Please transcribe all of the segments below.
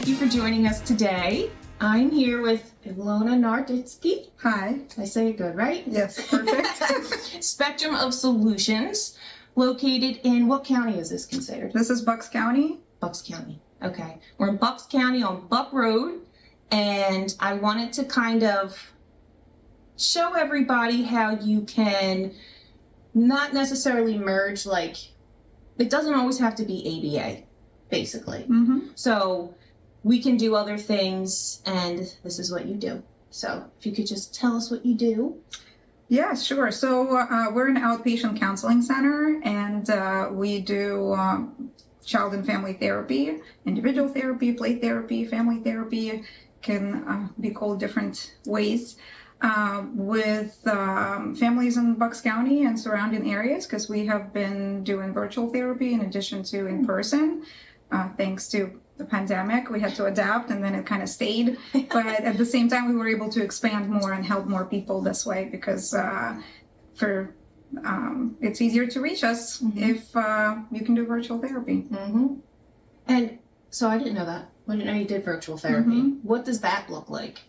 Thank you for joining us today. I'm here with Ilona Narditsky. Hi. I say it good, right? Yes, perfect. Spectrum of Solutions, located in what county is this considered? This is Bucks County. Bucks County. Okay. We're in Bucks County on Buck Road, and I wanted to kind of show everybody how you can not necessarily merge, like, it doesn't always have to be ABA, basically. Mm-hmm. So we can do other things, and this is what you do. So if you could just tell us what you do. Yeah, sure. So we're an outpatient counseling center, and we do child and family therapy, individual therapy, play therapy, family therapy, can be called different ways, with families in Bucks County and surrounding areas, because we have been doing virtual therapy in addition to in person. Thanks to the pandemic, we had to adapt, and then it kind of stayed. But at the same time, we were able to expand more and help more people this way, because it's easier to reach us if you can do virtual therapy. Mm-hmm. And so I didn't know that. I didn't know you did virtual therapy. What does that look like?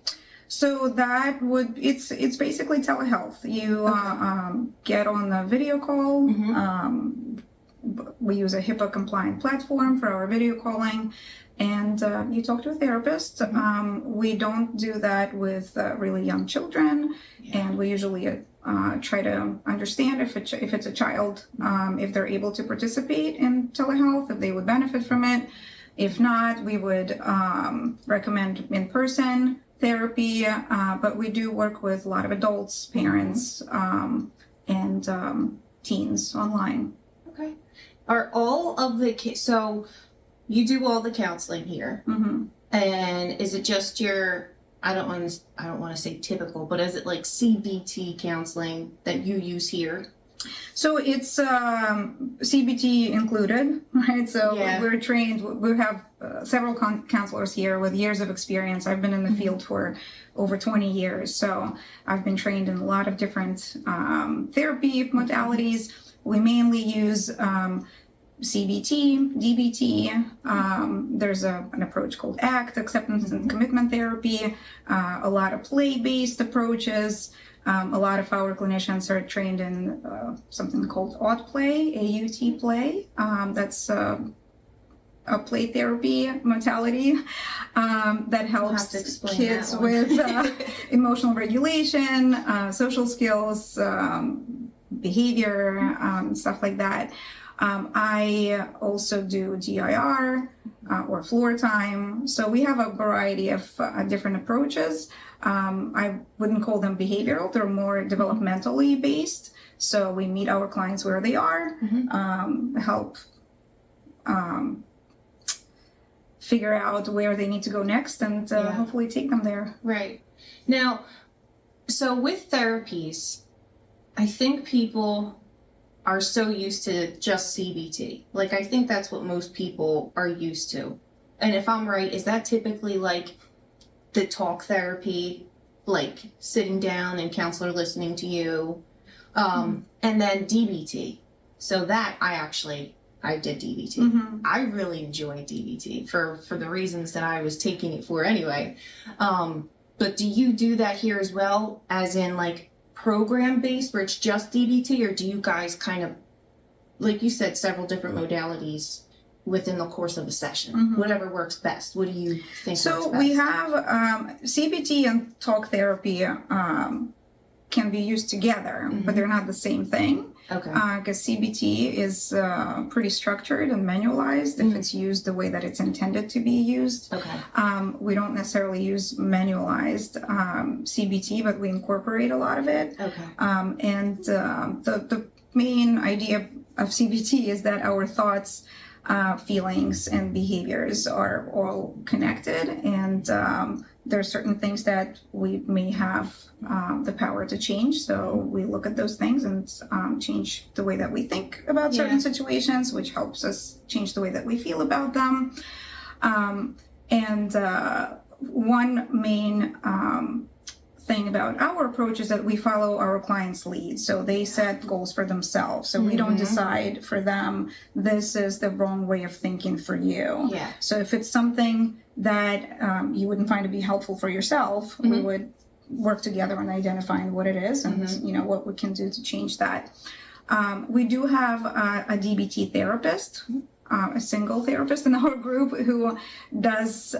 So that it's basically telehealth. You get on the video call. We use a HIPAA compliant platform for our video calling, and you talk to a therapist. We don't do that with really young children, and we usually try to understand if it's a child, if they're able to participate in telehealth, if they would benefit from it. If not, we would recommend in-person therapy, but we do work with a lot of adults, parents, and teens online. Okay. Are all of the so you do all the counseling here, and is it just your I don't want to say typical, but is it like CBT counseling that you use here? So it's CBT included, right? So we're trained. We have several counselors here with years of experience. I've been in the field for over 20 years, so I've been trained in a lot of different therapy modalities. We mainly use CBT, DBT. There's an approach called ACT, acceptance and commitment therapy. A lot of play-based approaches. A lot of our clinicians are trained in something called AUT play, AUT play. That's a play therapy modality that helps kids with emotional regulation, social skills, behavior, stuff like that. I also do DIR or floor time. So we have a variety of different approaches. I wouldn't call them behavioral. They're more developmentally based. So we meet our clients where they are, help figure out where they need to go next, and hopefully take them there. Right. Now, so with therapies, I think people are so used to just CBT. Like, I think that's what most people are used to. And if I'm right, is that typically like the talk therapy, like sitting down and counselor listening to you, and then DBT? So that I did DBT. I really enjoy DBT for the reasons that I was taking it for anyway. But do you do that here as well, as in like program based where it's just DBT, or do you guys kind of, like you said, several different modalities within the course of a session? Whatever works best. What do you think? So we have CBT and talk therapy can be used together, but they're not the same thing. Okay. Because CBT is pretty structured and manualized if it's used the way that it's intended to be used. Okay. We don't necessarily use manualized CBT, but we incorporate a lot of it. Okay. And the main idea of CBT is that our thoughts, feelings, and behaviors are all connected, and there are certain things that we may have the power to change. So we look at those things and change the way that we think about certain situations, which helps us change the way that we feel about them. And one main thing about our approach is that we follow our clients' lead. So they set goals for themselves. So we don't decide for them, this is the wrong way of thinking for you. Yeah. So if it's something that you wouldn't find to be helpful for yourself, we would work together on identifying what it is and what we can do to change that. We do have a DBT therapist, a single therapist in our group who does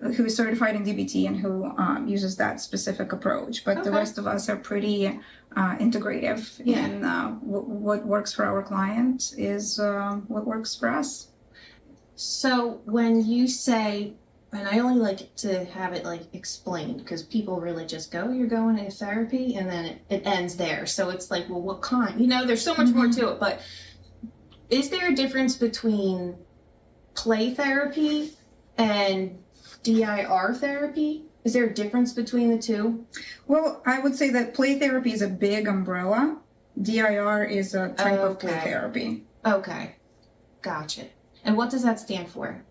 who is certified in DBT and who uses that specific approach. But the rest of us are pretty integrative in what works for our client is what works for us. So when you say, and I only like to have it like explained because people really just go, you're going to therapy, and then it ends there. So it's like, well, what kind? There's so much more to it. But is there a difference between play therapy and DIR therapy? Is there a difference between the two? Well, I would say that play therapy is a big umbrella. DIR is a type of play therapy. Okay. Gotcha. And what does that stand for?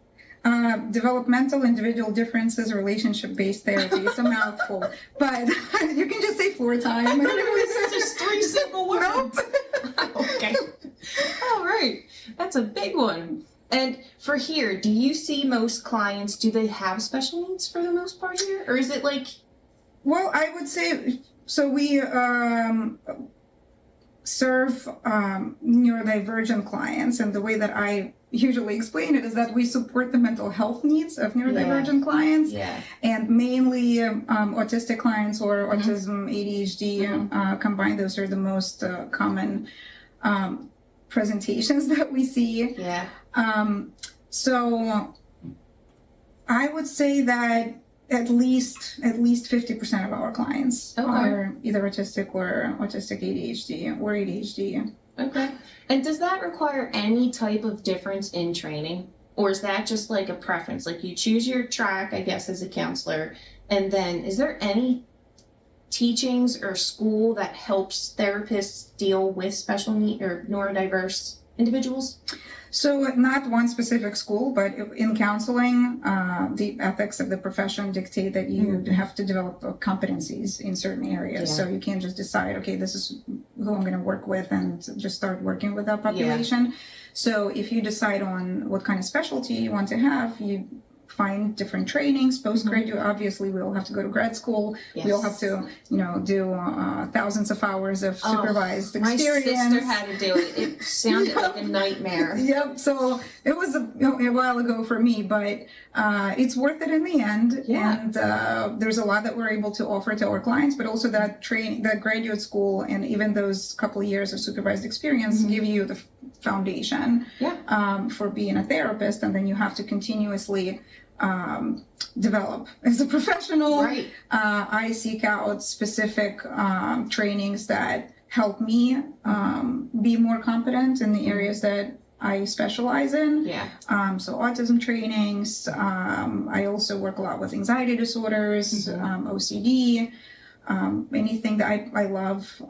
Developmental individual differences relationship-based therapy. It's a mouthful, but you can just say floor time. It's just 3 simple words. Nope. Okay. All right. That's a big one. And for here, do you see most clients, do they have special needs for the most part here? Or is it like... Well, I would say, so we serve neurodivergent clients, and the way that I usually explain it is that we support the mental health needs of neurodivergent clients, and mainly autistic clients or autism, ADHD combined. Those are the most common presentations that we see. So I would say that at least 50% of our clients are either autistic or autistic ADHD or ADHD. Okay. And does that require any type of difference in training? Or is that just like a preference? Like you choose your track, I guess, as a counselor, and then is there any teachings or school that helps therapists deal with special need or neurodiverse individuals? So not one specific school, but in counseling, the ethics of the profession dictate that you have to develop competencies in certain areas. So you can't just decide, okay, this is who I'm going to work with and just start working with that population. So if you decide on what kind of specialty you want to have, you find different trainings. Postgraduate, obviously, we all have to go to grad school. We all have to, do thousands of hours of supervised experience. My sister had to do it. It sounded like a nightmare. So it was a while ago for me, but it's worth it in the end. And there's a lot that we're able to offer to our clients, but also that graduate school and even those couple of years of supervised experience give you the foundation for being a therapist, and then you have to continuously develop as a professional. I seek out specific trainings that help me be more competent in the areas that I specialize in. So autism trainings. I also work a lot with anxiety disorders, OCD. Anything that I love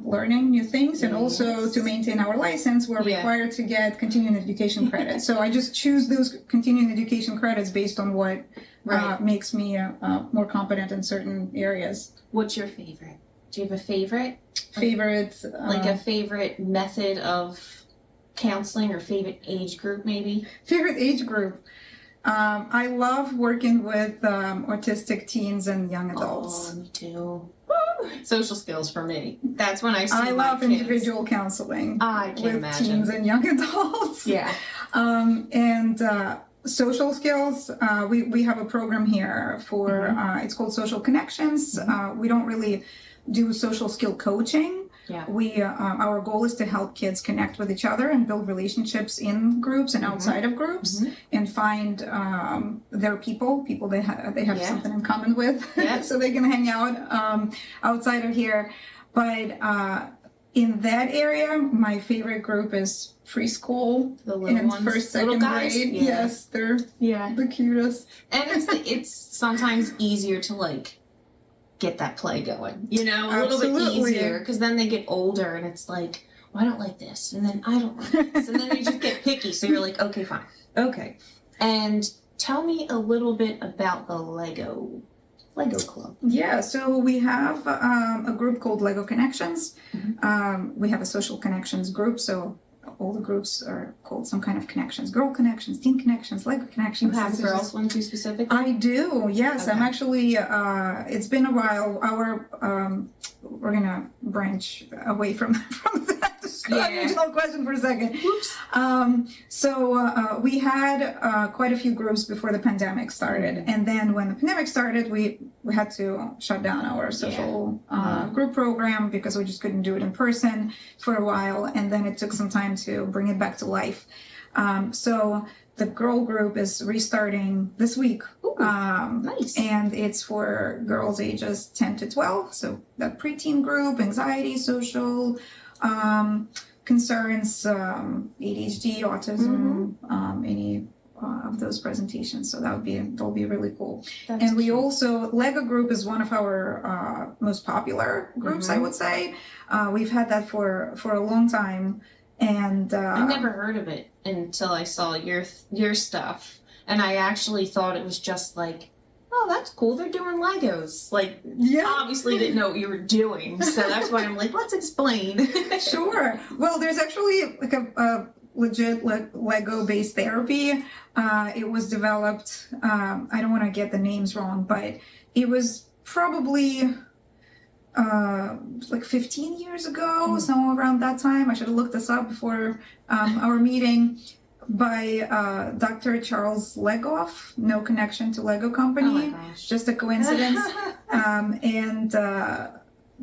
learning new things, and also to maintain our license, we're required to get continuing education credits. So I just choose those continuing education credits based on what makes me more competent in certain areas. What's your favorite? Do you have a favorite? Like a favorite method of counseling or favorite age group maybe? Favorite age group. I love working with autistic teens and young adults. Oh, me too. Woo! Social skills for me. That's when I see I love kids. Individual counseling with imagine. Teens and young adults. And social skills, we have a program here for, it's called Social Connections. We don't really do social skill coaching. We our goal is to help kids connect with each other and build relationships in groups and outside of groups, and find their people they have something in common with, so they can hang out outside of here. But in that area, my favorite group is preschool, the little and ones, first, second grade. Yes, they're the cutest. And it's sometimes easier to get that play going, a little bit easier, because then they get older and it's like, well, I don't like this, and then I don't like this, and then they just get picky, so you're like, okay, fine. Okay. And tell me a little bit about the Lego Lego club? Yeah, so we have a group called Lego Connections. We have a social connections group, so all the groups are called some kind of connections. Girl connections, teen connections, Lego connections. You have a girls one too specific? I do, yes. Okay. I'm actually, it's been a while. We're gonna branch away from that original question for a second. Oops. So we had quite a few groups before the pandemic started. And then when the pandemic started, we had to shut down our social group program because we just couldn't do it in person for a while. And then it took some time to bring it back to life. So the girl group is restarting this week. Ooh, nice. And it's for girls ages 10 to 12. So that preteen group, anxiety, social concerns, ADHD, autism, any of those presentations. So that'll be really cool. That's and we cute. also, Lego group is one of our most popular groups, I would say. We've had that for a long time. And I never heard of it until I saw your stuff, and I actually thought it was just like, oh, that's cool. They're doing Legos. Like, obviously didn't know what you were doing, so that's why I'm like, let's explain. Sure. Well, there's actually like a legit Lego-based therapy. It was developed. I don't want to get the names wrong, but it was probably like 15 years ago, somewhere around that time. I should have looked this up before our meeting, by Dr. Charles Legoff. No connection to Lego Company, Oh my gosh. just a coincidence. And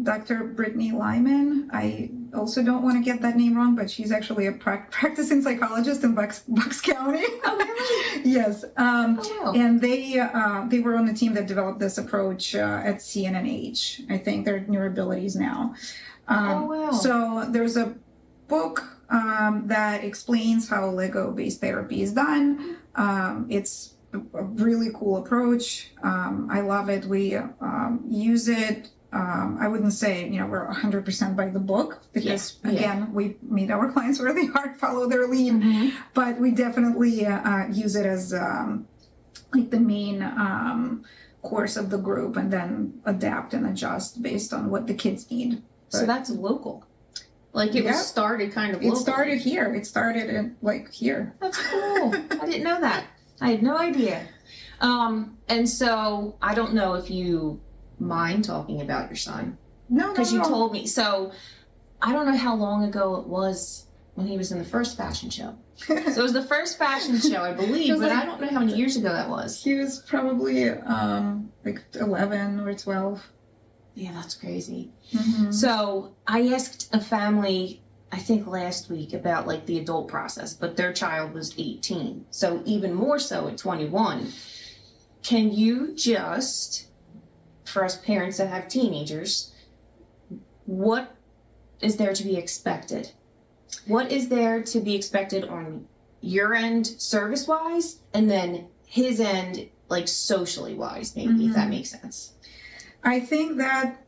Dr. Brittany Lyman. I also don't want to get that name wrong, but she's actually a practicing psychologist in Bucks County. Oh, really? Yes. Oh, wow. And they were on the team that developed this approach at CNNH. I think they're New Abilities now. Oh, wow. So there's a book that explains how Lego-based therapy is done. It's a really cool approach. I love it. We use it. I wouldn't say, we're 100% by the book because, again, we meet our clients where they are, follow their lead. But we definitely use it as like the main course of the group, and then adapt and adjust based on what the kids need. So that's local. Like it was started kind of It locally. started here. It started in here. That's cool. I didn't know that. I had no idea. And so I don't know if you mind talking about your son. No, because you told me. So I don't know how long ago it was when he was in the first fashion show. So it was the first fashion show, I believe, but I don't know how many years ago that was. He was probably like 11 or 12. Yeah, that's crazy. Mm-hmm. So I asked a family, I think last week, about like the adult process, but their child was 18. So even more so at 21. Can you just, for us parents that have teenagers, what is there to be expected? What is there to be expected on your end service-wise, and then his end like socially-wise, maybe, if that makes sense? I think that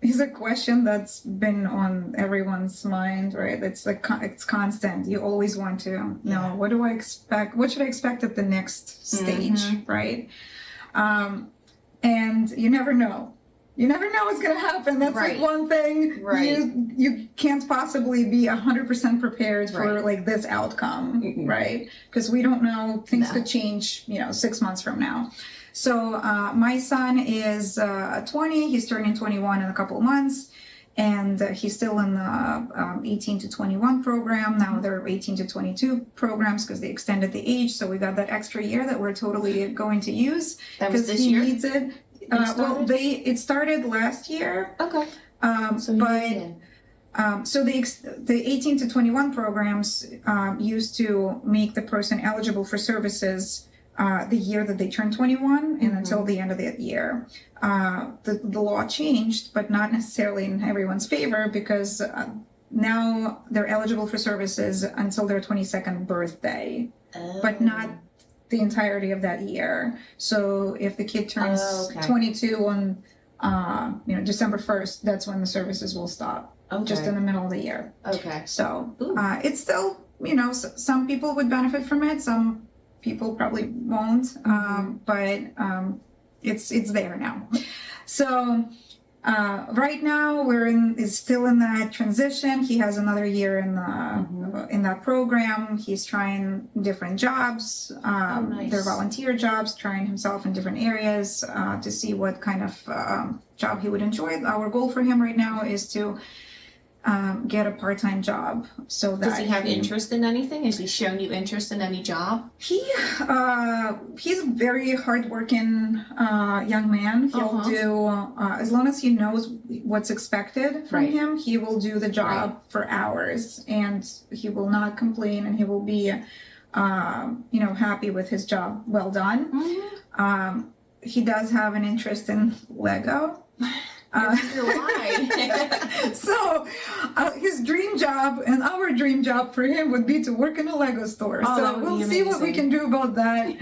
is a question that's been on everyone's mind, right? It's like it's constant. You always want to know, what do I expect? What should I expect at the next stage, right? And you never know. You never know what's going to happen. That's like one thing. You can't possibly be 100% prepared for like this outcome, right? Because we don't know. Things could change, 6 months from now. So my son is 20. He's turning 21 in a couple of months. And he's still in the 18 to 21 program. Now there are 18 to 22 programs because they extended the age. So we got that extra year that we're totally going to use. That was this he year? needs it. It started last year. Okay. So the 18 to 21 programs used to make the person eligible for services the year that they turn 21 and until the end of that year. The law changed, but not necessarily in everyone's favor, because now they're eligible for services until their 22nd birthday, but not the entirety of that year. So if the kid turns 22 on December 1st, that's when the services will stop. Just in the middle of the year. Okay. So it's still, some people would benefit from it. Some people probably won't. But it's there now. So right now is still in that transition. He has another year in that program. He's trying different jobs. Nice. They're volunteer jobs, trying himself in different areas to see what kind of job he would enjoy. Our goal for him right now is to get a part-time job. So that does he have interest in anything? Has he shown you interest in any job? He's a very hardworking young man. He'll do as long as he knows what's expected from him. He will do the job for hours, and he will not complain, and he will be, happy with his job well done. Mm-hmm. He does have an interest in Lego. So his dream job and our dream job for him would be to work in a Lego store. So we'll see what we can do about that.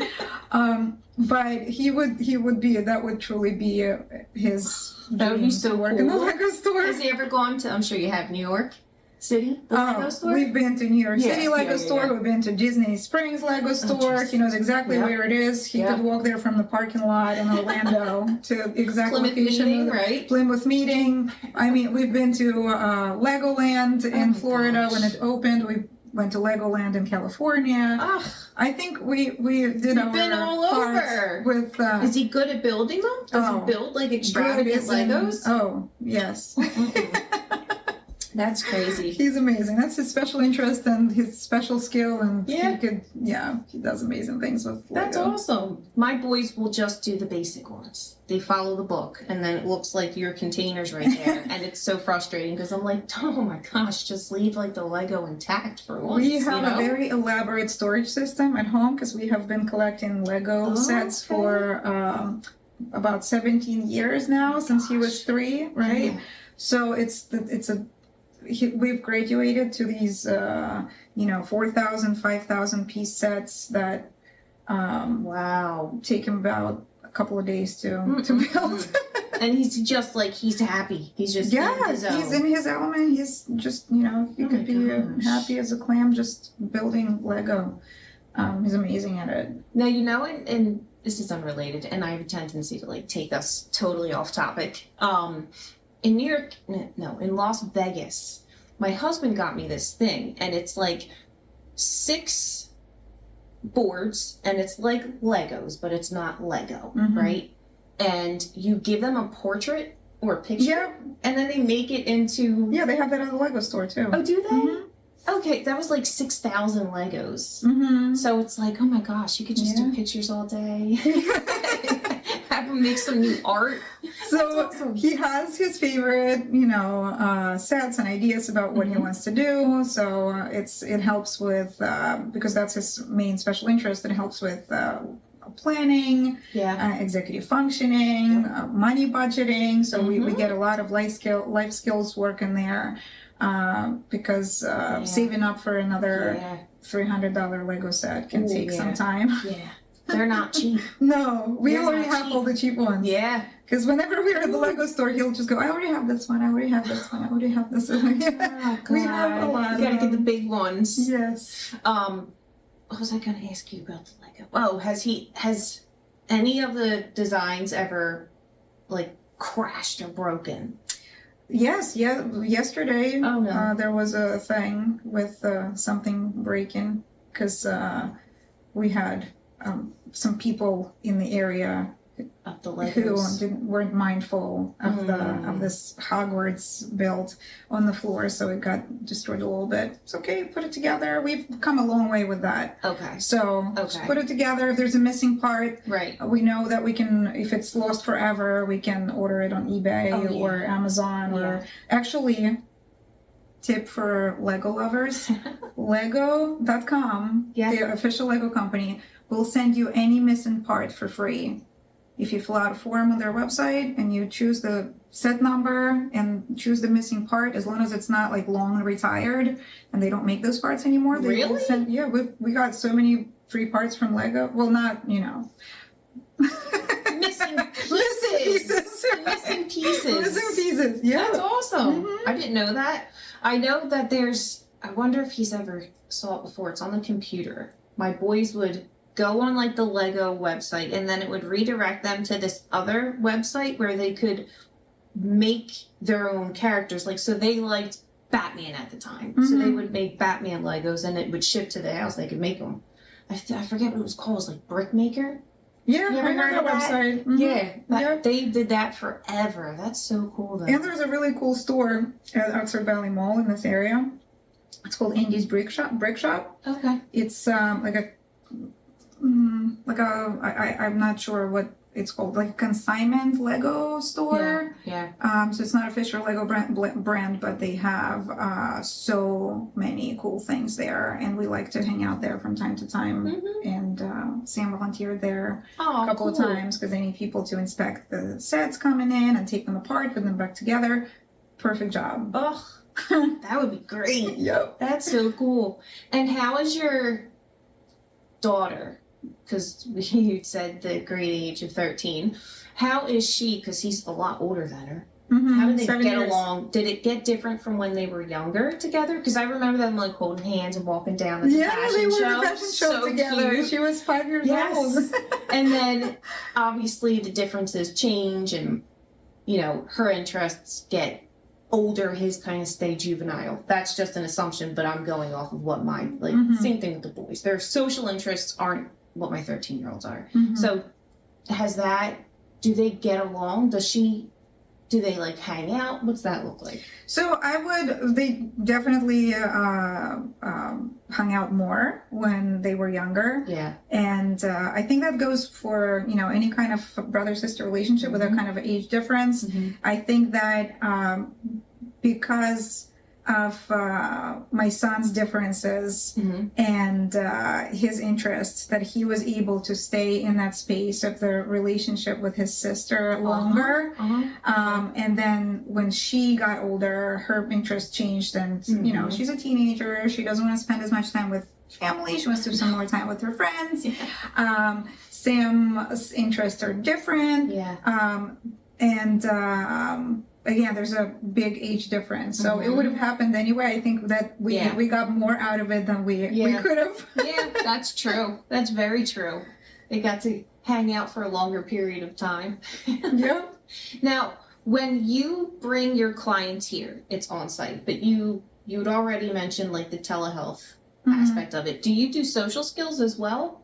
But he would be, that would truly be his dream. That would be so to work in a Lego store. Has he ever gone to, I'm sure you have, New York City, the Lego store? We've been to New York City Lego store. We've been to Disney Springs Lego store. He knows exactly where it is. He could walk there from the parking lot in Orlando to exact Plymouth location. Meeting, right? Plymouth Meeting. I mean, we've been to Legoland in Florida when it opened. We went to Legoland in California. I think we did our been all over. With. Is he good at building them? Does he build like extravagant Legos? Yes. That's crazy. He's amazing. That's his special interest and his special skill, and he does amazing things with Lego. That's awesome. My boys will just do the basic ones. They follow the book, and then it looks like your containers right there, and it's so frustrating because I'm like, oh my gosh, just leave like the Lego intact for once. We have a very elaborate storage system at home because we have been collecting Lego sets for about 17 years now, since he was 3, right? Yeah. So we've graduated to these 4,000, 5,000 piece sets that take him about a couple of days to build. And he's happy. He's just he's in his element. He's just he could be happy as a clam just building Lego. He's amazing at it. Now and this is unrelated, and I have a tendency to take us totally off topic. In New York, in Las Vegas, my husband got me this thing, and it's like 6 boards, and it's like Legos, but it's not Lego, right? And you give them a portrait or a picture, and then they make it into... Yeah, they have that at the Lego store, too. Oh, do they? Okay, that was like 6,000 Legos. So it's like, oh my gosh, you could just do pictures all day. Have him make some new art. So awesome. He has his favorite, sets and ideas about what he wants to do. So it helps with, because that's his main special interest, it helps with planning, executive functioning, money budgeting. So we get a lot of life skills work in there. Because saving up for another $300 Lego set can take some time. Yeah, they're not cheap. No, we already have all the cheap ones. Yeah. Because whenever we're at the Lego store, he'll just go, I already have this one, I already have this one, I already have this one. We have a lot. You gotta get the big ones. Yes. What was I gonna ask you about the Lego? Oh, has any of the designs ever crashed or broken? Yes, yesterday there was a thing with something breaking because we had some people in the area who weren't mindful of this Hogwarts build on the floor, so it got destroyed a little bit. It's okay, put it together. We've come a long way with that. Okay. So just put it together. If there's a missing part, we know that we can, if it's lost forever, we can order it on eBay or Amazon or actually, tip for Lego lovers, Lego.com, the official Lego company, will send you any missing part for free. If you fill out a form on their website and you choose the set number and choose the missing part, as long as it's not long retired and they don't make those parts anymore, they will send. Yeah, we got so many free parts from Lego. Well, not missing pieces. Missing pieces. Yeah, that's awesome. I didn't know that. I know that I wonder if he's ever saw it before. It's on the computer. My boys would go on like the Lego website, and then it would redirect them to this other website where they could make their own characters. Like, so they liked Batman at the time, so they would make Batman Legos, and it would ship to the house. They could make them. I forget what it was called. It was like Brickmaker. Yeah, You ever I know heard that of that? website. Mhm. Yeah, they did that forever. That's so cool, though. And there's a really cool store at Oxford Valley Mall in this area. It's called Andy's Brick Shop. Okay. It's like a I'm not sure what it's called, like a consignment Lego store. Yeah. So it's not official Lego brand, but they have so many cool things there, and we like to hang out there from time to time. And Sam volunteered there a couple of times because they need people to inspect the sets coming in and take them apart, put them back together. Perfect job. Ugh, that would be great. Yep. That's so cool. And how is your daughter? Because you said the great age of 13. How is she? Because he's a lot older than her. How did they 7 get years. along? Did it get different from when they were younger together? Because I remember them like holding hands and walking down the fashion they were show. the fashion show So together. cute. She was 5 years Yes. old. And then obviously the differences change, and her interests get older, his kind of stay juvenile. That's just an assumption, but I'm going off of what same thing with the boys. Their social interests aren't what my 13-year-olds are. So do they get along? Do they like hang out? What's that look like? So they definitely hung out more when they were younger. Yeah. And I think that goes for, any kind of brother-sister relationship with a kind of age difference. I think that because of my son's differences and his interests, that he was able to stay in that space of the relationship with his sister longer. And then when she got older, her interest changed, and she's a teenager. She doesn't want to spend as much time with family. She wants to spend more time with her friends. Sam's interests are different. Again, there's a big age difference, so it would have happened anyway. I think that we got more out of it than we could have. Yeah, that's true. That's very true. They got to hang out for a longer period of time. Yep. Now, when you bring your clients here, it's on site, but you'd already mentioned like the telehealth aspect of it. Do you do social skills as well?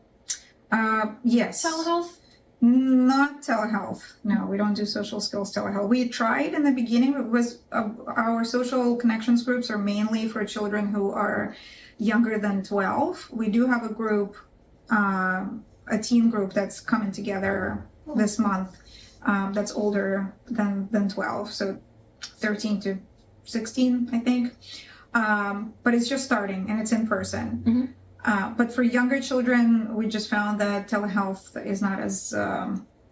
Yes. Telehealth? Not telehealth. No, we don't do social skills telehealth. We tried in the beginning. It was our social connections groups are mainly for children who are younger than 12. We do have a group, a teen group that's coming together this month. That's older than 12, so 13 to 16, I think. But it's just starting, and it's in person. But for younger children, we just found that telehealth is not as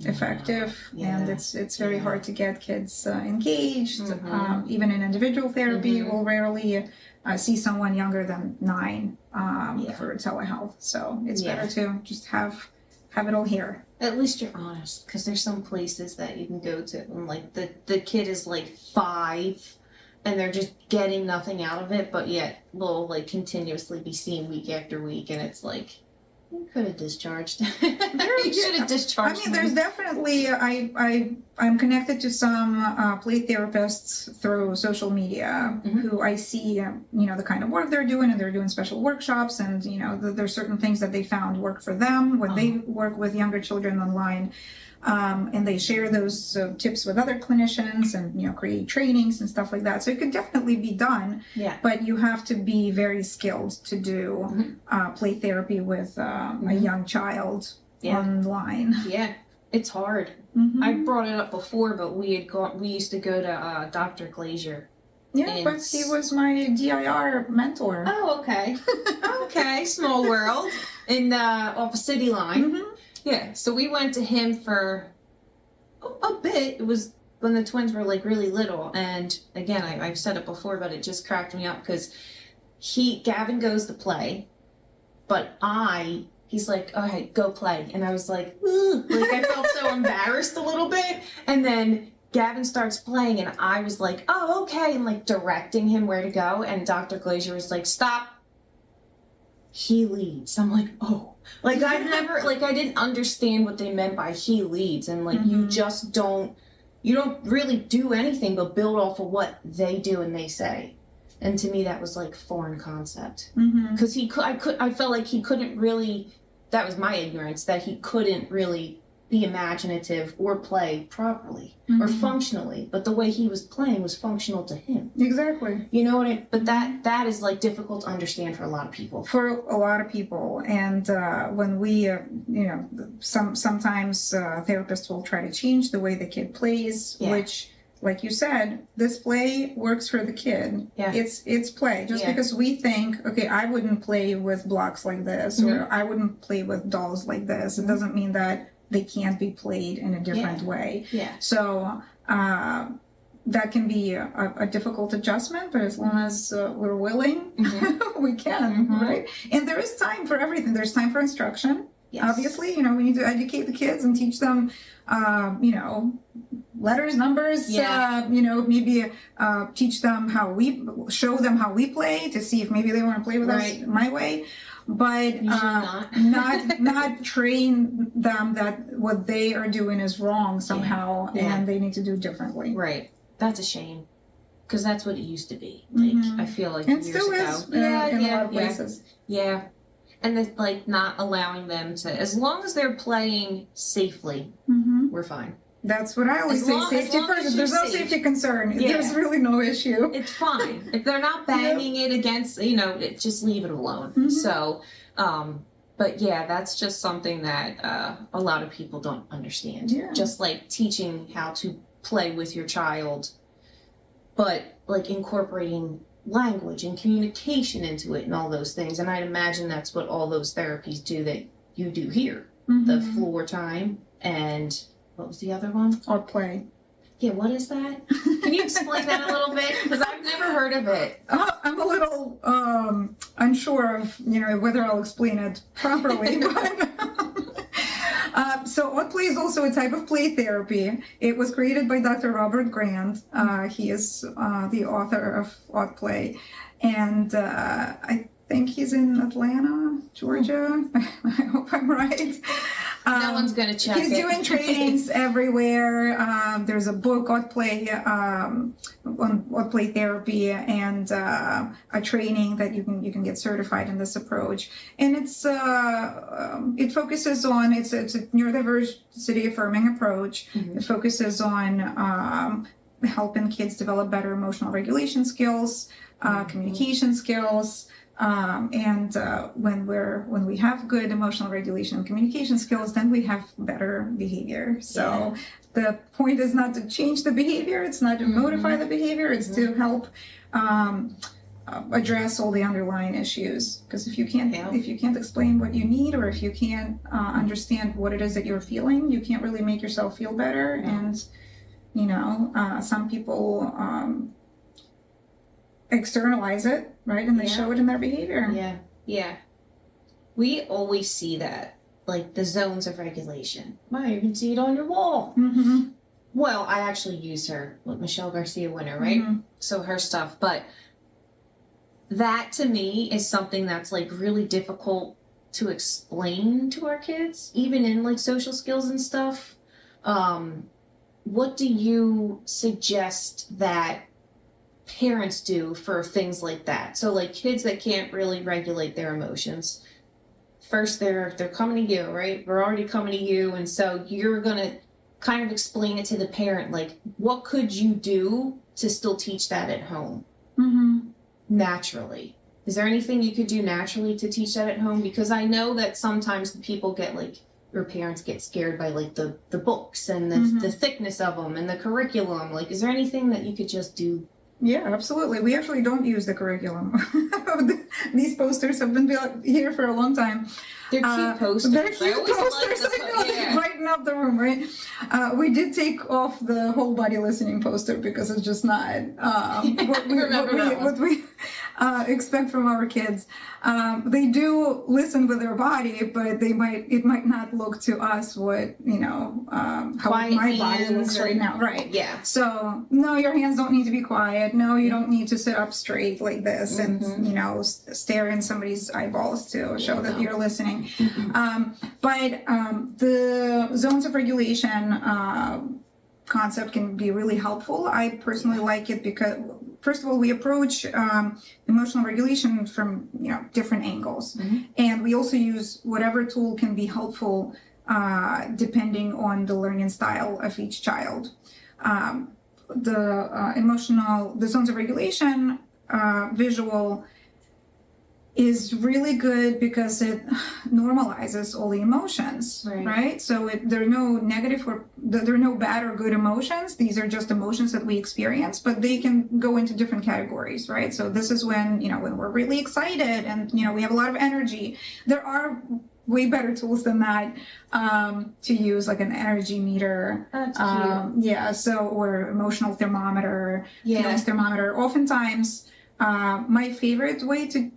effective, and it's very hard to get kids engaged. Even in individual therapy, we'll rarely see someone younger than 9 for telehealth. So it's better to just have it all here. At least you're honest, because there's some places that you can go to, and like the kid is like 5. And they're just getting nothing out of it, but yet they'll like continuously be seen week after week, and it's like, you could have discharged. You should have discharged. I mean, there's definitely I'm connected to some play therapists through social media who I see the kind of work they're doing, and they're doing special workshops, and there's certain things that they found work for them when they work with younger children online. And they share those tips with other clinicians, and create trainings and stuff like that. So it could definitely be done, but you have to be very skilled to do play therapy with a young child online. Yeah, it's hard. I brought it up before, but we used to go to Dr. Glazier. Yeah, but he was my DIR mentor. Oh, okay. Okay, small world off of City Line. Yeah, so we went to him for a bit. It was when the twins were like really little, and again, I've said it before, but it just cracked me up because Gavin goes to play, but he's like, all right, go play, and I was like, ooh, like I felt so embarrassed a little bit, and then Gavin starts playing, and I was like, oh, okay, and like directing him where to go, and Dr. Glazier was like, stop. he leads. I'm like, oh, like I didn't understand what they meant by he leads. And like, you just don't really do anything but build off of what they do and they say. And to me, that was like foreign concept. Because I felt like he couldn't really, that was my ignorance, that he couldn't really be imaginative or play properly or functionally, but the way he was playing was functional to him. Exactly. You know what I? But that is like difficult to understand for a lot of people. For a lot of people, and when we, sometimes therapists will try to change the way the kid plays, which, like you said, this play works for the kid. Yeah. It's play. Just because we think, okay, I wouldn't play with blocks like this, or I wouldn't play with dolls like this, it doesn't mean that they can't be played in a different way. Yeah. So that can be a difficult adjustment, but as long as we're willing, we can, right? And there is time for everything. There's time for instruction. Yes. Obviously, we need to educate the kids and teach them, letters, numbers, maybe teach them show them how we play to see if maybe they want to play with us my way. But not train them that what they are doing is wrong somehow and they need to do differently. Right. That's a shame. Because that's what it used to be. Like, I feel like and years still ago. Is, in a lot of places. Yeah. And it's like not allowing them to, as long as they're playing safely, we're fine. That's what I always say. Safety first. If there's no safety concern, there's really no issue. It's fine. If they're not banging it against, just leave it alone. So, but yeah, that's just something that a lot of people don't understand. Yeah. Just like teaching how to play with your child, but like incorporating language and communication into it and all those things. And I'd imagine that's what all those therapies do that you do here. The floor time and what was the other one? Or play. Yeah, what is that? Can you explain that a little bit? Because I've never heard of it. I'm a little unsure of whether I'll explain it properly. So Odd Play is also a type of play therapy. It was created by Dr. Robert Grant. He is the author of Odd Play. And I think he's in Atlanta, Georgia. I hope I'm right. No one's going to check He's doing trainings everywhere. There's a book, Odd Play, on Odd Play therapy, and a training that you can get certified in this approach. And it focuses on, it's a neurodiversity affirming approach. It focuses on helping kids develop better emotional regulation skills, communication skills. When we have good emotional regulation and communication skills, then we have better behavior. So the point is not to change the behavior, it's not to modify the behavior, it's to help address all the underlying issues. Because if you can't explain what you need, or if you can't understand what it is that you're feeling, you can't really make yourself feel better. And some people externalize it, right? And they show it in their behavior. Yeah. We always see that, like the zones of regulation. Wow, you can see it on your wall. Well, I actually use her with Michelle Garcia Winner, right? So her stuff. But that to me is something that's like really difficult to explain to our kids, even in like social skills and stuff. What do you suggest that parents do for things like that? So like kids that can't really regulate their emotions, first they're coming to you, right? We're already coming to you, and so you're gonna kind of explain it to the parent, like what could you do to still teach that at home naturally? Is there anything you could do naturally to teach that at home? Because I know that sometimes people get like, your parents get scared by like the books and the thickness of them and the curriculum. Like, is there anything that you could just do? Yeah, absolutely. We actually don't use the curriculum. These posters have been here for a long time. They're cute posters. They're cute posters. They brighten up the room, right? We did take off the whole body listening poster because it's just not what we expect from our kids. They do listen with their body, but it might not look to us what, how Quiet my body looks right now. Right. Yeah. So, no, your hands don't need to be quiet. No, you don't need to sit up straight like this and, stare in somebody's eyeballs to show that you're listening. But the zones of regulation concept can be really helpful. I personally like it because, first of all, we approach emotional regulation from different angles, and we also use whatever tool can be helpful depending on the learning style of each child. The zones of regulation visual is really good because it normalizes all the emotions, right? So there are no negative or there are no bad or good emotions. These are just emotions that we experience, but they can go into different categories, right? So this is when, when we're really excited and, we have a lot of energy. There are way better tools than that to use, like an energy meter. That's cute. Or emotional thermometer, feelings thermometer. Oftentimes, my favorite way to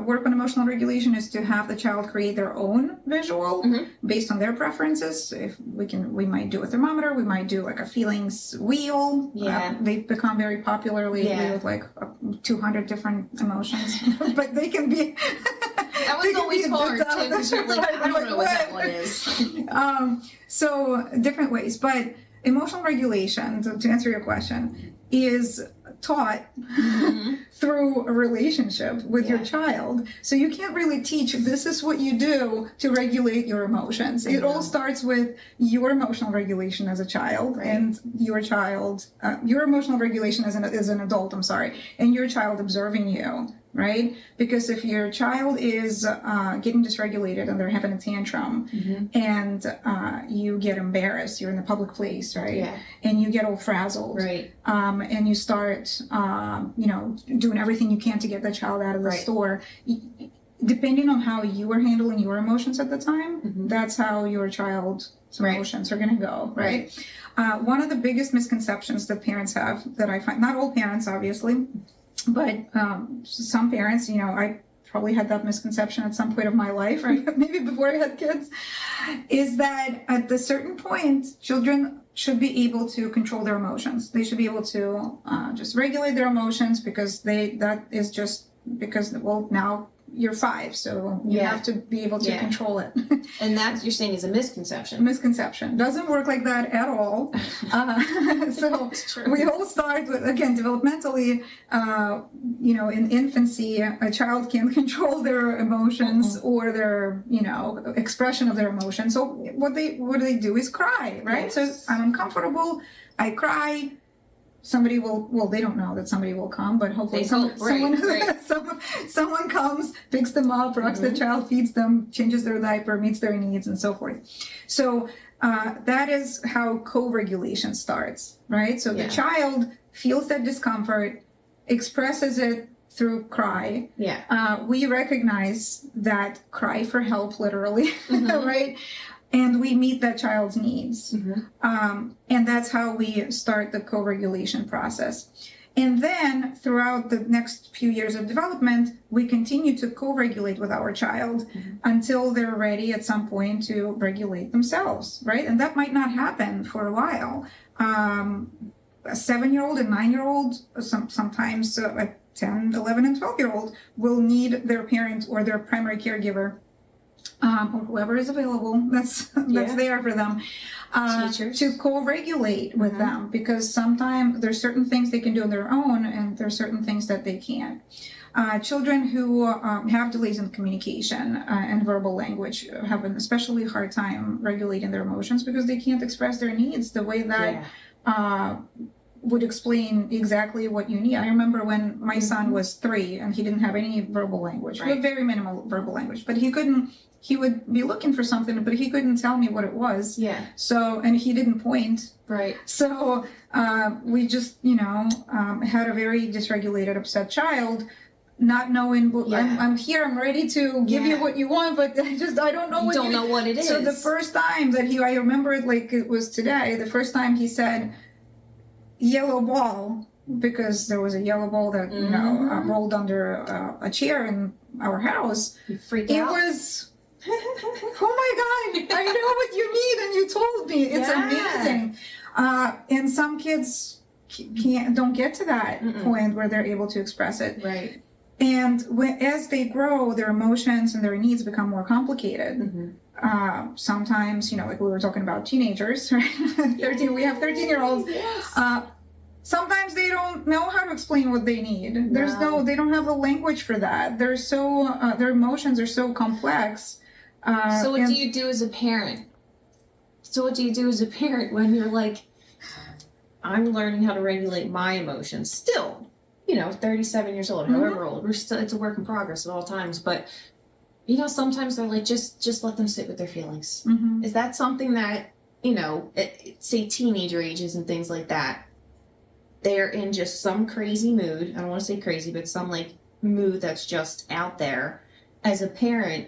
work on emotional regulation is to have the child create their own visual based on their preferences. If we might do a thermometer, we might do like a feelings wheel. They've become very popular lately with like 200 different emotions, but they can be. That was always hard too, because you're like, I don't know what that one is. So different ways, but emotional regulation, to answer your question, is taught through a relationship with your child. So you can't really teach, this is what you do to regulate your emotions. It all starts with your emotional regulation as a child and your emotional regulation as an adult, and your child observing you, right? Because if your child is getting dysregulated and they're having a tantrum and you get embarrassed, you're in a public place, right? Yeah. And you get all frazzled. Right. And you start, doing everything you can to get the child out of the store. Depending on how you are handling your emotions at the time, that's how your child's emotions are going to go, right? One of the biggest misconceptions that parents have that I find, not all parents, obviously, but some parents, I probably had that misconception at some point of my life, maybe before I had kids, is that at a certain point, children should be able to control their emotions. They should be able to just regulate their emotions because now you're 5, so you have to be able to control it. And that, you're saying, is a misconception. Misconception. Doesn't work like that at all. So we all start with, again, developmentally, in infancy, a child can control their emotions or their, expression of their emotions. So what they do is cry, right? Yes. So I'm uncomfortable, I cry. Somebody will, they don't know that somebody will come, but hopefully someone comes, picks them up, rocks the child, feeds them, changes their diaper, meets their needs, and so forth. So that is how co-regulation starts, right? So the child feels that discomfort, expresses it through cry. We recognize that cry for help, literally, right? And we meet that child's needs. And that's how we start the co-regulation process. And then throughout the next few years of development, we continue to co-regulate with our child until they're ready at some point to regulate themselves, right? And that might not happen for a while. A 7-year-old and 9-year-old, sometimes a 10, 11, and 12-year-old will need their parent or their primary caregiver or whoever is available that's there for them to co-regulate with them, because sometimes there's certain things they can do on their own and there's certain things that they can't. Children who have delays in communication and verbal language have an especially hard time regulating their emotions because they can't express their needs the way that would explain exactly what you need. I remember when my son was 3 and he didn't have any verbal language, very minimal verbal language, but he would be looking for something, but he couldn't tell me what it was. So, and he didn't point. So we just, had a very dysregulated, upset child, not knowing, I'm here, I'm ready to give you what you want, but I don't know what you don't know what it is. So the first time that I remember it like it was today, the first time he said, yellow ball, because there was a yellow ball that rolled under a chair in our house. You freak It out. was, oh my God, I know what you need, and you told me. It's amazing. And some kids don't get to that point where they're able to express it. Right. And as they grow, their emotions and their needs become more complicated. Sometimes, like we were talking about teenagers, right? 13. We have 13-year-olds. Yes. Sometimes they don't know how to explain what they need. They don't have the language for that. They're so their emotions are so complex. So what do you do as a parent? When you're like, I'm learning how to regulate my emotions? Still, 37 years old, however old, it's a work in progress at all times. But sometimes they're like, just let them sit with their feelings. Is that something that say teenager ages and things like that? They're in just some crazy mood. I don't want to say crazy, but some like mood that's just out there. As a parent,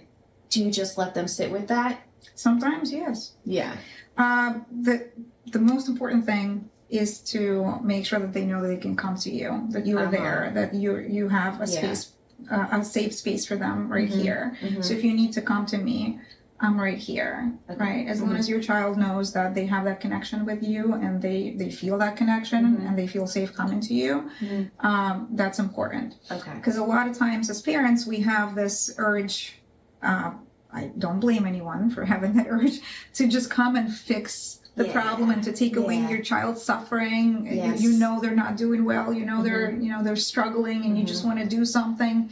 do you just let them sit with that? Sometimes, yes. Yeah. The most important thing is to make sure that they know that they can come to you, that you are there, that you have a space, a safe space for them right here. So if you need to come to me, I'm right here, right? As long as your child knows that they have that connection with you and they feel that connection and they feel safe coming to you, that's important. Okay. Because a lot of times as parents, we have this urge, I don't blame anyone for having that urge, to just come and fix the problem and to take away your child's suffering. Yes. You know they're not doing well, they're struggling, and you just want to do something.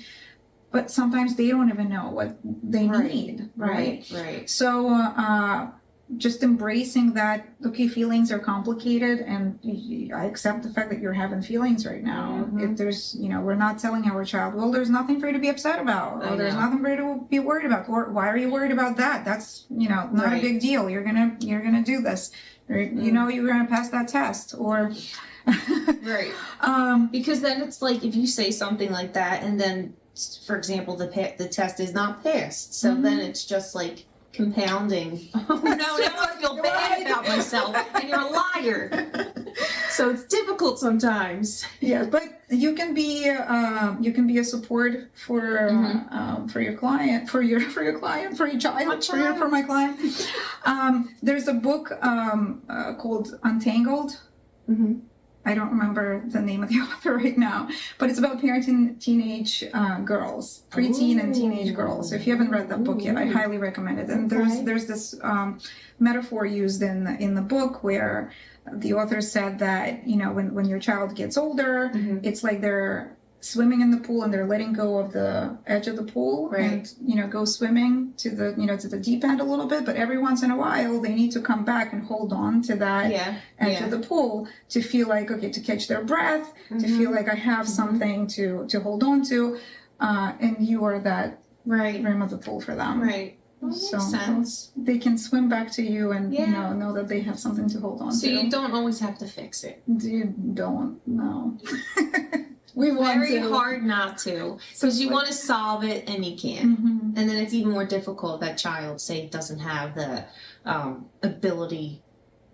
But sometimes they don't even know what they need, right? Right. So just embracing that, okay, feelings are complicated, and I accept the fact that you're having feelings right now. If there's, we're not telling our child, well, there's nothing for you to be upset about, or there's nothing for you to be worried about, or why are you worried about that? That's, not a big deal. You're gonna do this. Or, you're gonna pass that test, or right. Because then it's like, if you say something like that, and then, for example, the test is not passed, so then it's just like compounding. Oh no, now I feel bad about myself, and you're a liar. So it's difficult sometimes. Yeah, but you can be a support for your client, for your child, for my client. There's a book called Untangled. I don't remember the name of the author right now, but it's about parenting teenage girls, preteen and teenage girls. So if you haven't read that book yet, I highly recommend it. And there's this metaphor used in the book where the author said that, when your child gets older, it's like they're swimming in the pool and they're letting go of the edge of the pool and go swimming to the to the deep end a little bit, but every once in a while they need to come back and hold on to that edge of the pool to feel like, okay, to catch their breath, to feel like I have something to hold on to, and you are that rim of the pool for them. Well, So makes sense. they can swim back to you and know that they have something to hold on to. So you don't always have to fix it. You don't know. We want Very to. hard not to, because you want to solve it and you can't. And then it's even more difficult if that child, say, doesn't have the ability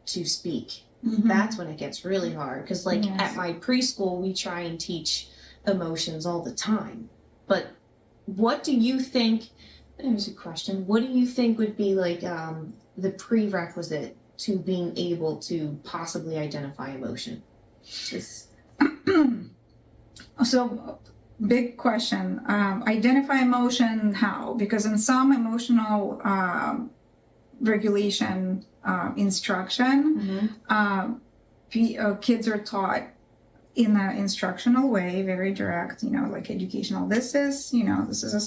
to speak. That's when it gets really hard, because at my preschool we try and teach emotions all the time. But what do you think, here's a question, what do you think would be like the prerequisite to being able to possibly identify emotion? So, big question. Identify emotion, how? Because in some emotional regulation instruction, kids are taught in an instructional way, very direct, like educational. This is a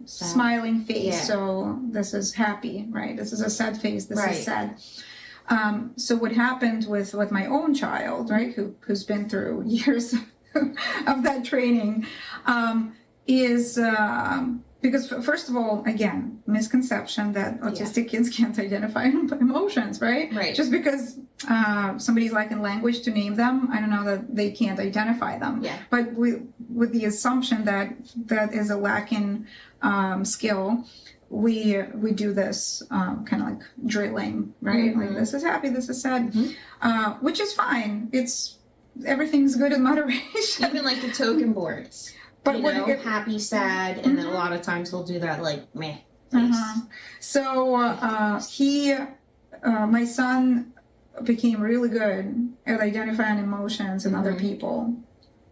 smiling face, so this is happy, right? This is a sad face, this is sad. So what happened with my own child, right, who's been through years of that training, is because first of all, again, misconception that autistic kids can't identify emotions, right? Just because somebody's lacking language to name them, I don't know that they can't identify them. But with the assumption that is a lacking skill, we do this kind of like drilling, right? Like, this is happy, this is sad, which is fine. everything's good in moderation. Even like the token boards. But you know, happy, sad, and then a lot of times they'll do that like meh face. So my son became really good at identifying emotions in other people.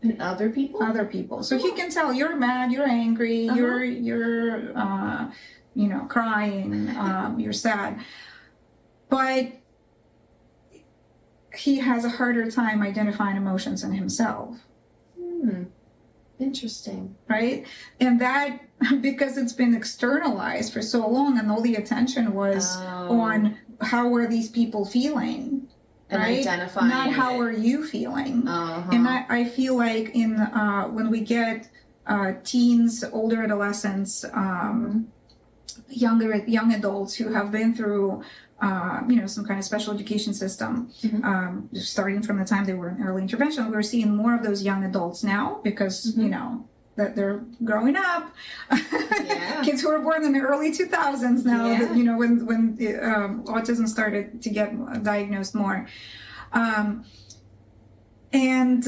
And other people? Other people. So he can tell you're mad, you're angry, you're you know, crying, you're sad. But he has a harder time identifying emotions in himself. Interesting. Right? And that, because it's been externalized for so long and all the attention was on how are these people feeling, and right? Identifying not how are you feeling. And I feel like in when we get teens, older adolescents, young adults who have been through you know, some kind of special education system, starting from the time they were in early intervention, we're seeing more of those young adults now because, you know, that they're growing up. Kids who were born in the early 2000s now, that, you know, when autism started to get diagnosed more. And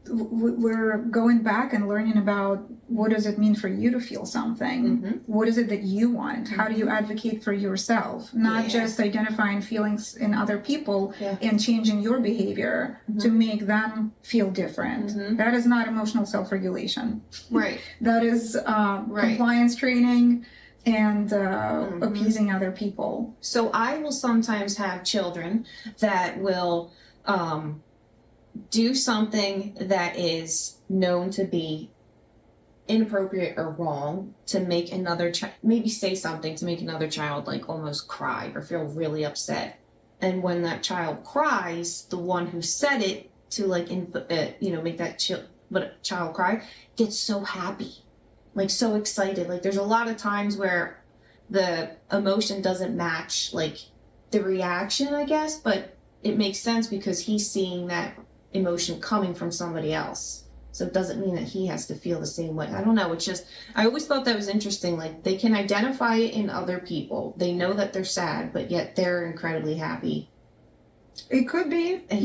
we're going back and learning about what does it mean for you to feel something? What is it that you want? How do you advocate for yourself? Not just identifying feelings in other people and changing your behavior to make them feel different. That is not emotional self-regulation. Right. That is compliance training and appeasing other people. So I will sometimes have children that will do something that is known to be inappropriate or wrong to make another child, maybe say something to make another child like almost cry or feel really upset. And when that child cries, the one who said it to like, you know, make that child cry gets so happy, like so excited. Like there's a lot of times where the emotion doesn't match like the reaction, I guess, but it makes sense because he's seeing that emotion coming from somebody else. So it doesn't mean that he has to feel the same way. I don't know. It's just, I always thought that was interesting. Like they can identify it in other people. They know that they're sad, but yet they're incredibly happy. It could be. And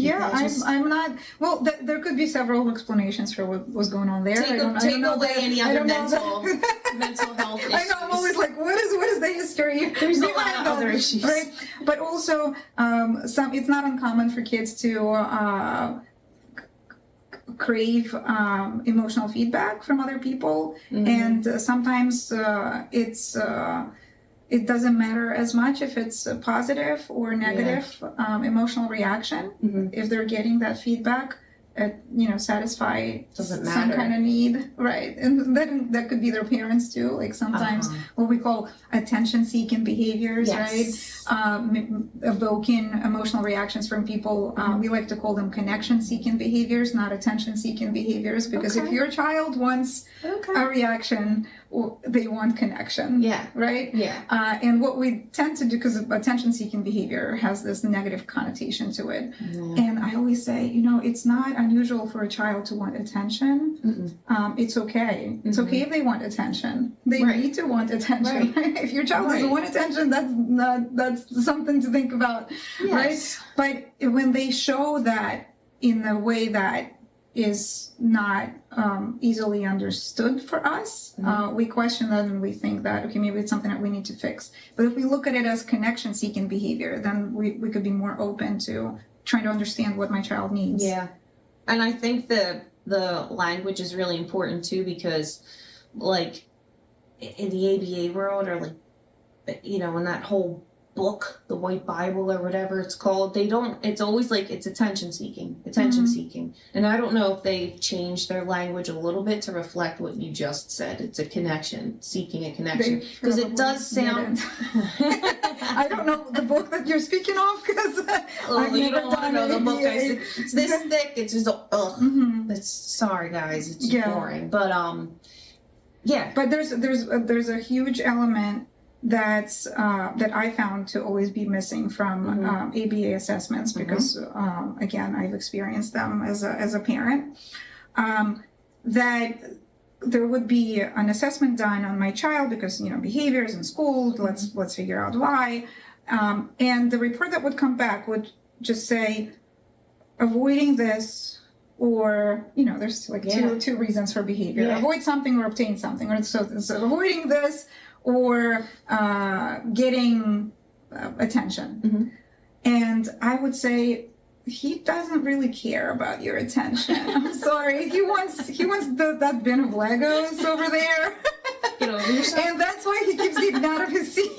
I'm not, well, there could be several explanations for what was going on there. Take away any other mental health issues. I know, I'm always like, what is the history? There's a lot of other issues. Right? But also, it's not uncommon for kids to crave emotional feedback from other people. And sometimes it doesn't matter as much if it's a positive or negative emotional reaction. If they're getting that feedback, you know, satisfy some kind of need, right? And then that could be their parents too. Like sometimes what we call attention-seeking behaviors, right? Evoking emotional reactions from people. We like to call them connection-seeking behaviors, not attention-seeking behaviors. Because if your child wants a reaction, they want connection. Right? And what we tend to do, because attention-seeking behavior has this negative connotation to it. And I always say, you know, it's not unusual for a child to want attention. It's okay. It's okay if they want attention. They need to want attention. If your child doesn't want attention, that's something to think about, right? But when they show that in a way that is not easily understood for us, we question that and we think that, okay, maybe it's something that we need to fix. But if we look at it as connection-seeking behavior, then we could be more open to trying to understand what my child needs. And I think the language is really important too, because like in the ABA world, or like, you know, in that whole book, the White Bible or whatever it's called, it's always like it's attention seeking. And I don't know if they've changed their language a little bit to reflect what you just said. It's a connection, seeking a connection. Because it does sound... I don't know the book that you're speaking of, because you don't want to know the book. It's this thick, it's just, it's, sorry guys, it's boring. But But there's a huge element that I found to always be missing from ABA assessments, because again, I've experienced them as a parent, that there would be an assessment done on my child because, you know, behaviors in school, let's figure out why, and the report that would come back would just say, avoiding this, or there's like two reasons for behavior. Yeah. Avoid something or obtain something, or so avoiding this or getting attention. Mm-hmm. And I would say he doesn't really care about your attention. I'm sorry. He wants that bin of Legos over there. Get over yourself. And that's why he keeps getting out of his seat.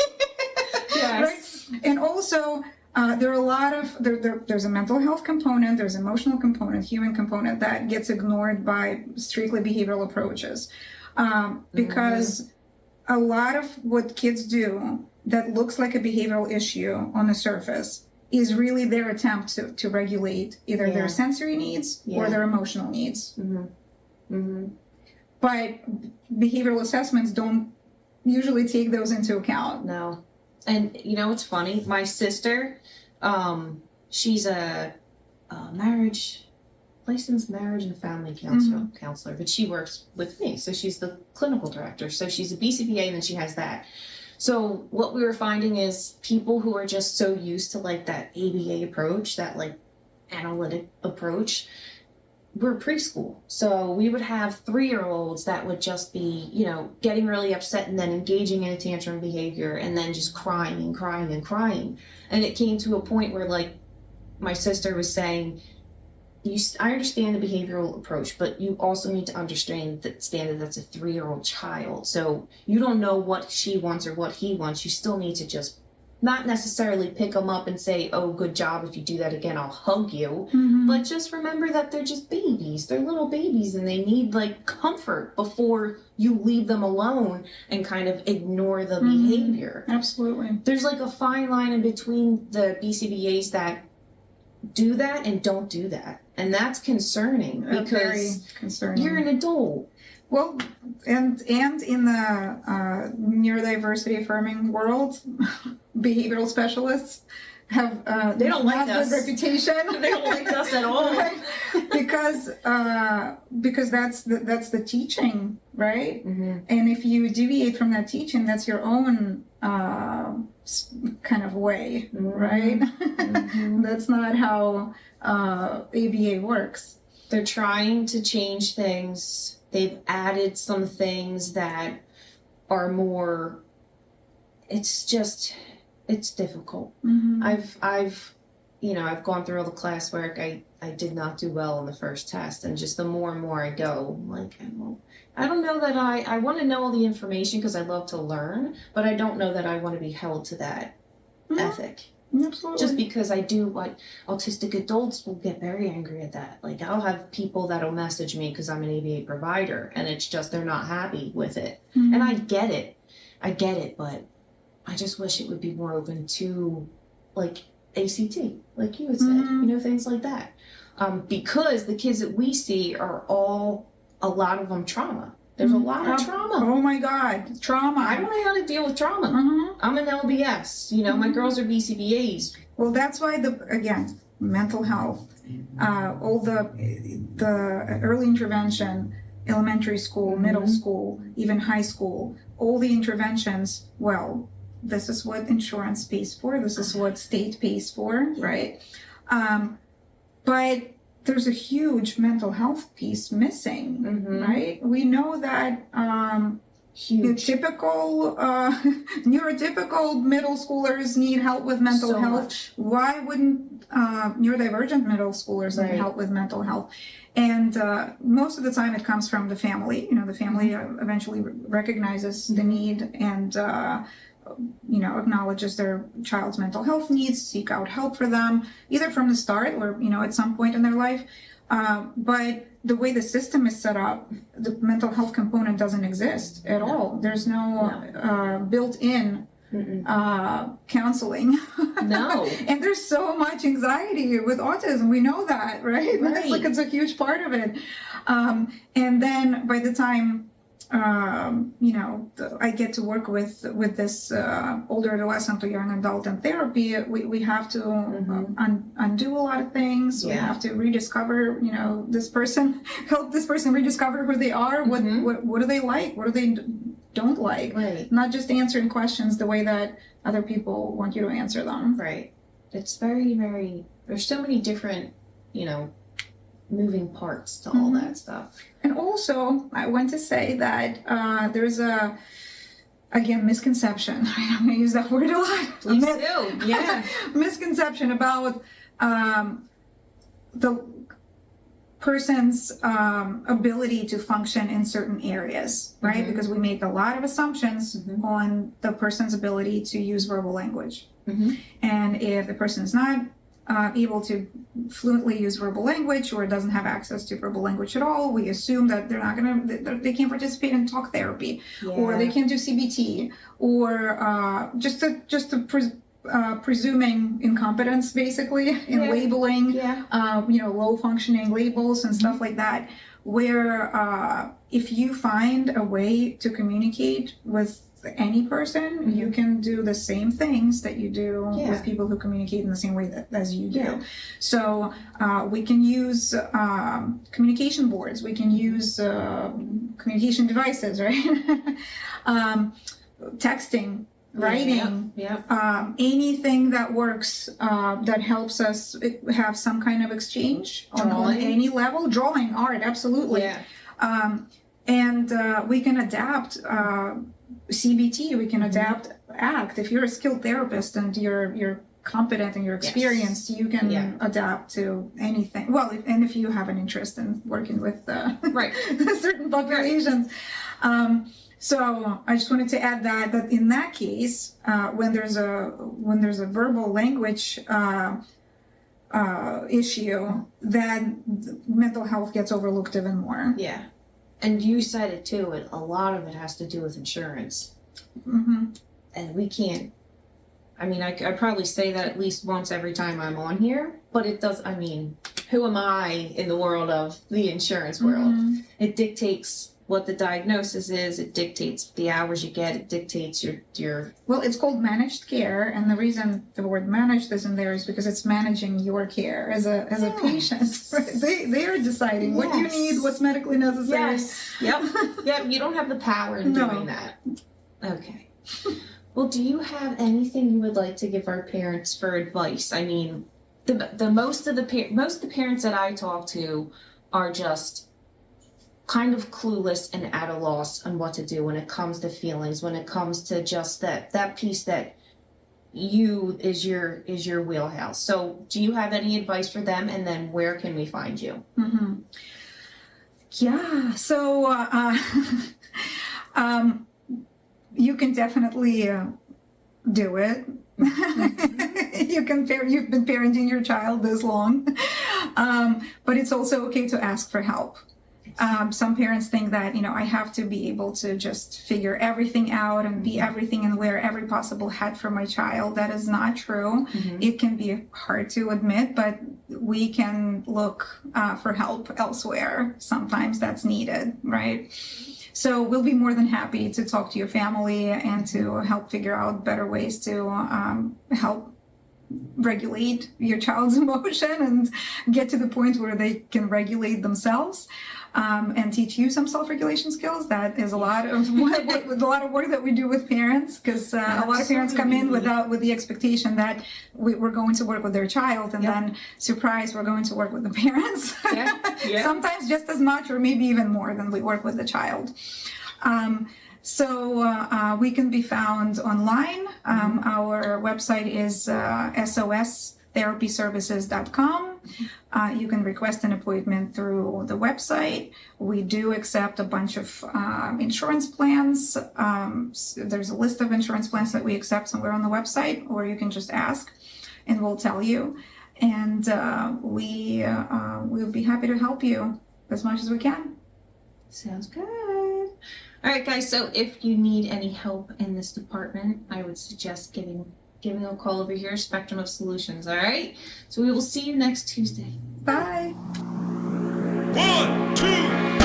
Yes. Right? And also, there are a lot of there's a mental health component, there's emotional component, human component that gets ignored by strictly behavioral approaches, because a lot of what kids do that looks like a behavioral issue on the surface is really their attempt to regulate either their sensory needs or their emotional needs. Mm-hmm. Mm-hmm. But behavioral assessments don't usually take those into account. No. And it's funny, my sister, she's a licensed marriage and family counselor, but she works with me, so she's the clinical director. So she's a BCBA, and then she has that. So what we were finding is people who are just so used to like that ABA approach, that like analytic approach, we're preschool. So we would have 3-year-olds that would just be, getting really upset and then engaging in a tantrum behavior and then just crying and crying and crying. And it came to a point where, like, my sister was saying, I understand the behavioral approach, but you also need to understand that that's a 3-year-old child. So you don't know what she wants or what he wants. You still need to just not necessarily pick them up and say, oh, good job. If you do that again, I'll hug you. Mm-hmm. But just remember that they're just babies. They're little babies, and they need like comfort before you leave them alone and kind of ignore the behavior. Absolutely. There's like a fine line in between the BCBAs that do that and don't do that. And that's concerning because very concerning. You're an adult. Well, and in the neurodiversity affirming world, behavioral specialists have they don't like not us. Good reputation. They don't like us at all. Right? Because that's the teaching, right? Mm-hmm. And if you deviate from that teaching, that's your own kind of way, right? Mm-hmm. That's not how ABA works. They're trying to change things. They've added some things that are more, it's difficult. Mm-hmm. I've gone through all the classwork. I did not do well on the first test, and just the more and more I go, I'm like, I don't know that I want to know all the information because I love to learn, but I don't know that I want to be held to that ethic. Absolutely. Just because I do, like, autistic adults will get very angry at that. Like, I'll have people that'll message me because I'm an ABA provider, and it's just they're not happy with it. Mm-hmm. And I get it, but I just wish it would be more open to, like, ACT, like you had said, things like that. Because the kids that we see are a lot of them trauma. There's a lot of trauma. Oh my God, trauma. I don't know how to deal with trauma. Mm-hmm. I'm an LBS. My girls are BCBAs. Well, that's why mental health, all the early intervention, elementary school, middle school, even high school, all the interventions. Well, this is what insurance pays for. This is what state pays for, right? But there's a huge mental health piece missing, right? We know that typical neurotypical middle schoolers need help with mental health. Much. Why wouldn't neurodivergent middle schoolers need help with mental health? And most of the time it comes from the family. The family eventually recognizes the need and acknowledges their child's mental health needs, seek out help for them, either from the start or, at some point in their life. But the way the system is set up, the mental health component doesn't exist at all. There's no built-in counseling. No. And there's so much anxiety with autism. We know that, right? It's a huge part of it. And then by the time I get to work with this older adolescent or young adult in therapy, we have to undo a lot of things. We have to rediscover, help this person rediscover who they are. What do they like? What do they don't like? Right. Not just answering questions the way that other people want you to answer them. Right. It's very, very, there's so many different moving parts to all that stuff. And also, I want to say that there's a, again, misconception. I'm going to use that word a lot. Please do. Yeah. Misconception about the person's ability to function in certain areas, right? Mm-hmm. Because we make a lot of assumptions on the person's ability to use verbal language. And if the person is not able to fluently use verbal language or doesn't have access to verbal language at all, we assume that they're not they can't participate in talk therapy, or they can't do CBT, or presuming incompetence, basically, in labeling, low functioning labels and stuff like that. Where if you find a way to communicate with any person, you can do the same things that you do with people who communicate in the same way as you do. So we can use communication boards, we can use communication devices, right? Texting, writing, anything that works, that helps us have some kind of exchange on any level. Drawing, art, absolutely. And we can adapt CBT, we can adapt ACT. If you're a skilled therapist and you're competent and you're experienced, you can adapt to anything. Well, if you have an interest in working with certain populations. So I just wanted to add that in that case, when there's a verbal language issue, then mental health gets overlooked even more. Yeah. And you said it too, a lot of it has to do with insurance. And we can't, I probably say that at least once every time I'm on here, but it does, who am I in the world of the insurance world? It dictates what the diagnosis is, it dictates the hours you get, it dictates your... Well, it's called managed care, and the reason the word managed is in there is because it's managing your care as a patient. They are deciding what you need, what's medically necessary. Yep, you don't have the power in doing that. Okay. Well, do you have anything you would like to give our parents for advice? Most of the parents that I talk to are just kind of clueless and at a loss on what to do when it comes to feelings, when it comes to just that piece that is your wheelhouse. So do you have any advice for them, and then where can we find you? Yeah, so you can definitely do it. You've been parenting your child this long, but it's also okay to ask for help. Some parents think that, I have to be able to just figure everything out and be everything and wear every possible hat for my child. That is not true. It can be hard to admit, but we can look for help elsewhere. Sometimes that's needed, right? So we'll be more than happy to talk to your family and to help figure out better ways to help regulate your child's emotion and get to the point where they can regulate themselves. And teach you some self-regulation skills. That is a lot of work that we do with parents, because a lot of parents come in with the expectation that we're going to work with their child, and then surprise, we're going to work with the parents. Sometimes just as much, or maybe even more, than we work with the child. So we can be found online. Our website is sostherapyservices.com. You can request an appointment through the website. We do accept a bunch of insurance plans. There's a list of insurance plans that we accept somewhere on the website, or you can just ask and we'll tell you. And we'll be happy to help you as much as we can. Sounds good. All right, guys, so if you need any help in this department, I would suggest giving a call over here, Spectrum of Solutions, all right? So we will see you next Tuesday. Bye. 1, 2,